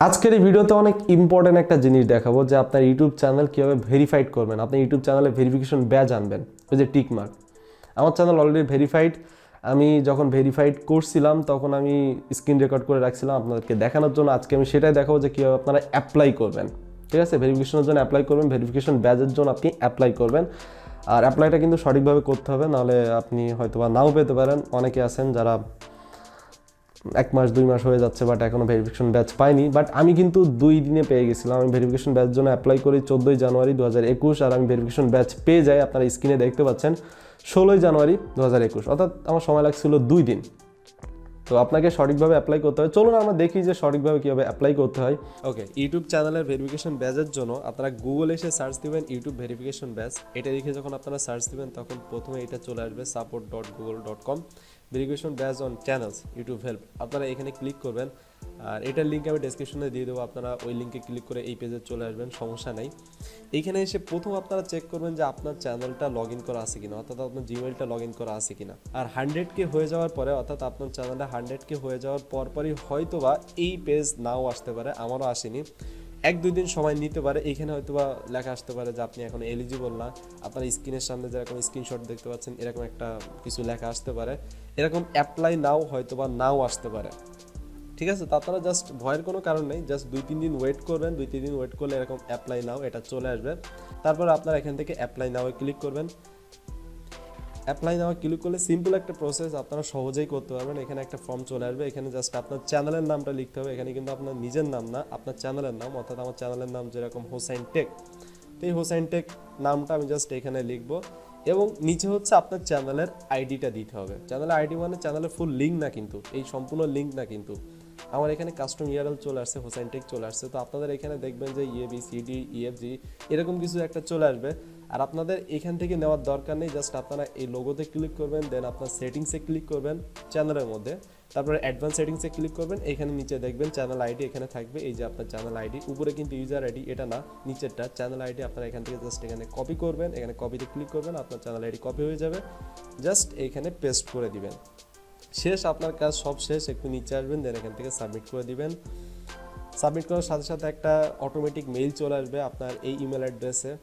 আজকের এই ভিডিওতে অনেক ইম্পর্টেন্ট একটা জিনিস দেখাবো যে আপনার ইউটিউব চ্যানেল কীভাবে ভেরিফাইড করবেন। আপনি ইউটিউব চ্যানেলে ভেরিফিকেশন ব্যাজ আনবেন, ওই যে টিক মার্ক। আমার চ্যানেল অলরেডি ভেরিফাইড। আমি যখন ভেরিফাইড করছিলাম তখন আমি স্ক্রিন রেকর্ড করে রাখছিলাম আপনাদেরকে দেখানোর জন্য। আজকে আমি সেটাই দেখাবো যে কীভাবে আপনারা অ্যাপ্লাই করবেন। ঠিক আছে, ভেরিফিকেশনের জন্য অ্যাপ্লাই করবেন, ভেরিফিকেশন ব্যাজের জন্য আপনি অ্যাপ্লাই করবেন। আর অ্যাপ্লাইটা কিন্তু সঠিকভাবে করতে হবে, নাহলে আপনি হয়তো বা নাও পেতে পারেন। অনেকে আছেন যারা 1 মাস 2 মাস হয়ে যাচ্ছে বাট এখনও ভেরিফিকেশন ব্যাচ পাইনি, বাট আমি কিন্তু 2 দিনে পেয়ে গেছিলাম। আমি ভেরিফিকেশন ব্যাচের জন্য অ্যাপ্লাই করি 14 জানুয়ারি 2021, আর আমি ভেরিফিকেশন ব্যাচ পেয়ে যাই, আপনারা স্ক্রিনে দেখতে পাচ্ছেন, 16 জানুয়ারি 2021, অর্থাৎ আমার সময় লাগছিল 2 দিন। তো আপনাকে সঠিকভাবে অ্যাপ্লাই করতে হয়। চলুন আমরা দেখি যে সঠিকভাবে কীভাবে অ্যাপ্লাই করতে হয়। ওকে, ইউটিউব চ্যানেলের ভেরিফিকেশন ব্যাচের জন্য আপনারা গুগলে এসে সার্চ দিবেন ইউটিউব ভেরিফিকেশন ব্যাচ। এটা লিখে যখন আপনারা সার্চ দিবেন তখন প্রথমে এটা চলে আসবে support.google.com verification batch on channels YouTube help. আপনারা এখানে ক্লিক করবেন, আর এটার লিঙ্ক আমি ডেসক্রিপশনে দিয়ে দেবো। আপনারা ওই লিঙ্কে ক্লিক করে এই পেজে চলে আসবেন, সমস্যা নেই। এইখানে এসে প্রথম আপনারা চেক করবেন যে আপনার চ্যানেলটা লগ ইন করা আছে কিনা, অর্থাৎ আপনার জিমেইলটা লগ ইন করা আছে কিনা। আর 100K হয়ে যাওয়ার পরে, অর্থাৎ আপনার চ্যানেলটা 100K হয়ে যাওয়ার পরপরই হয়তো বা এই পেজ নাও আসতে পারে, আমারও আসেনি, 1-2 দিন সময় নিতে পারে। এইখানে হয়তো বা লেখা আসতে পারে যে আপনি এখন এলিজিবল না। আপনার স্ক্রিনের সামনে যেরকম স্ক্রিনশট দেখতে পাচ্ছেন এরকম একটা কিছু লেখা আসতে পারে, এরকম অ্যাপ্লাই নাও হয়তো বা নাও আসতে পারে। ঠিক আছে, তো আপনারা জাস্ট ভয়ের কোনো কারণ নেই, জাস্ট 2-3 দিন ওয়েট করবেন। 2-3 দিন ওয়েট করলে এরকম অ্যাপ্লাই নাও এটা চলে আসবে। তারপর আপনারা এখান থেকে অ্যাপ্লাই নাও ক্লিক করবেন। অ্যাপ্লাই নাও ক্লিক করলে সিম্পল একটা প্রসেস, আপনারা সহজেই করতে পারবেন। এখানে একটা ফর্ম চলে আসবে, এখানে জাস্ট আপনার চ্যানেলের নামটা লিখতে হবে। এখানে কিন্তু আপনার নিজের নাম না, আপনার চ্যানেলের নাম, অর্থাৎ আমার চ্যানেলের নাম যেরকম হোসাইন টেক, তো এই হোসাইন টেক নামটা আমি জাস্ট এখানে লিখবো। এবং নিচে হচ্ছে আপনার চ্যানেলের আইডিটা দিতে হবে। চ্যানেলের আইডি মানে চ্যানেলের ফুল লিঙ্ক না কিন্তু, এই সম্পূর্ণ লিঙ্ক না কিন্তু। আমার এখানে কাস্টম ইউআরএল চলে আসছে, হোসাইন টেক চলে আসছে। তো আপনাদের এখানে দেখবেন যে EABCD EFG এরকম কিছু একটা চলে আসবে। আর আপনাদের এখান থেকে নেওয়ার দরকার নেই, জাস্ট আপনারা এই লোগোতে ক্লিক করবেন, দেন আপনার সেটিংসে ক্লিক করবেন চ্যানেলের মধ্যে, তারপরে অ্যাডভান্স সেটিংসে ক্লিক করবেন। এখানে নিচে দেখবেন চ্যানেল আইডি এখানে থাকবে, এই যে আপনার চ্যানেল আইডি, উপরে কিন্তু ইউজার আইডি এটা না, নিচেরটা চ্যানেল আইডি। আপনারা এখান থেকে জাস্ট এখানে কপি করবেন, এখানে কপিতে ক্লিক করবেন, আপনার চ্যানেল আইডি কপি হয়ে যাবে, জাস্ট এইখানে পেস্ট করে দিবেন। শেষ, আপনার কাজ সব শেষ। একটু নিচে আসবেন, দেন এখান থেকে সাবমিট করে দিবেন। সাবমিট করার সাথে সাথে একটা অটোমেটিক মেইল চলে আসবে আপনার এই ইমেল অ্যাড্রেসে।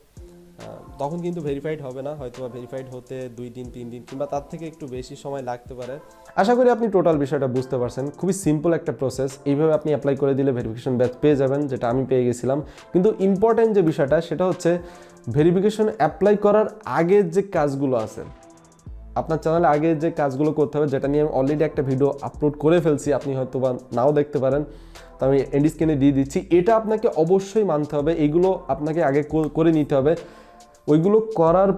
তখন কিন্তু ভেরিফাইড হবে না, হয়তো বা ভেরিফাইড হতে 2 দিন 3 দিন কিংবা তার থেকে একটু বেশি সময় লাগতে পারে। আশা করি আপনি টোটাল বিষয়টা বুঝতে পারছেন। খুবই সিম্পল একটা প্রসেস, এইভাবে আপনি অ্যাপ্লাই করে দিলে ভেরিফিকেশন ব্যাচ পেয়ে যাবেন, যেটা আমি পেয়ে গেছিলাম। কিন্তু ইম্পর্টেন্ট যে বিষয়টা সেটা হচ্ছে ভেরিফিকেশন অ্যাপ্লাই করার আগের যে কাজগুলো আছে, আপনার চ্যানেলে আগে যে কাজগুলো করতে হবে, যেটা নিয়ে আমি অলরেডি একটা ভিডিও আপলোড করে ফেলছি, আপনি হয়তো বা নাও দেখতে পারেন, তো আমি এন্ড স্ক্রিনে দিয়ে দিচ্ছি। এটা আপনাকে অবশ্যই মানতে হবে, এগুলো আপনাকে আগে করে নিতে হবে। ওইগুলো করার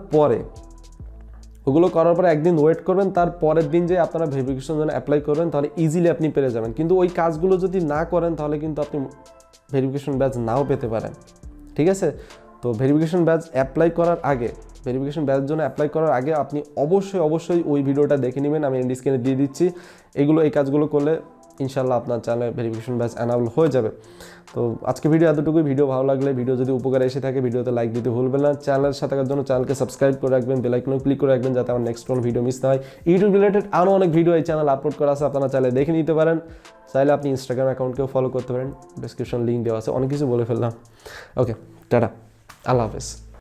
পরে একদিন ওয়েট করবেন, তার পরের দিন যে আপনারা ভেরিফিকেশন জন্য অ্যাপ্লাই করবেন, তাহলে ইজিলি আপনি পেরে যাবেন। কিন্তু ওই কাজগুলো যদি না করেন তাহলে কিন্তু আপনি ভেরিফিকেশন ব্যাচ নাও পেতে পারেন। ঠিক আছে, তো ভেরিফিকেশন ব্যাচ অ্যাপ্লাই করার আগে, ভেরিফিকেশন ব্যাচের জন্য অ্যাপ্লাই করার আগে আপনি অবশ্যই ওই ভিডিওটা দেখে নেবেন, আমি এন্ড স্ক্রিনে দিয়ে দিচ্ছি। এই কাজগুলো করলে ইনশাল্লাহ আপনার চ্যানেলে ভেরিফিকেশন ব্যাচ অ্যানাবল হয়ে যাবে। তো আজকে ভিডিও এতটুকুই। ভিডিও ভালো লাগলে, ভিডিও যদি উপকারে এসে থাকে, ভিডিওতে লাইক দিতে ভুলবেন না। চ্যানেলের সাথে থাকার জন্য চ্যানেলকে সাবস্ক্রাইব করে রাখবেন, বেল আইকনে ক্লিক করে রাখবেন, যাতে আমার নেক্সট কোনো ভিডিও মিস না হয়। ইউটিউব রিলেটেড আরও অনেক ভিডিও এই চ্যানেল আপলোড করা আছে, আপনারা চাইলে দেখে নিতে পারেন। চাইলে আপনি ইনস্টাগ্রাম অ্যাকাউন্টকেও ফলো করতে পারেন, ডেসক্রিপশন লিঙ্ক দেওয়া আছে। অনেক কিছু বলে ফেললাম। ওকে, টাটা, আল্লাহ হাফেজ।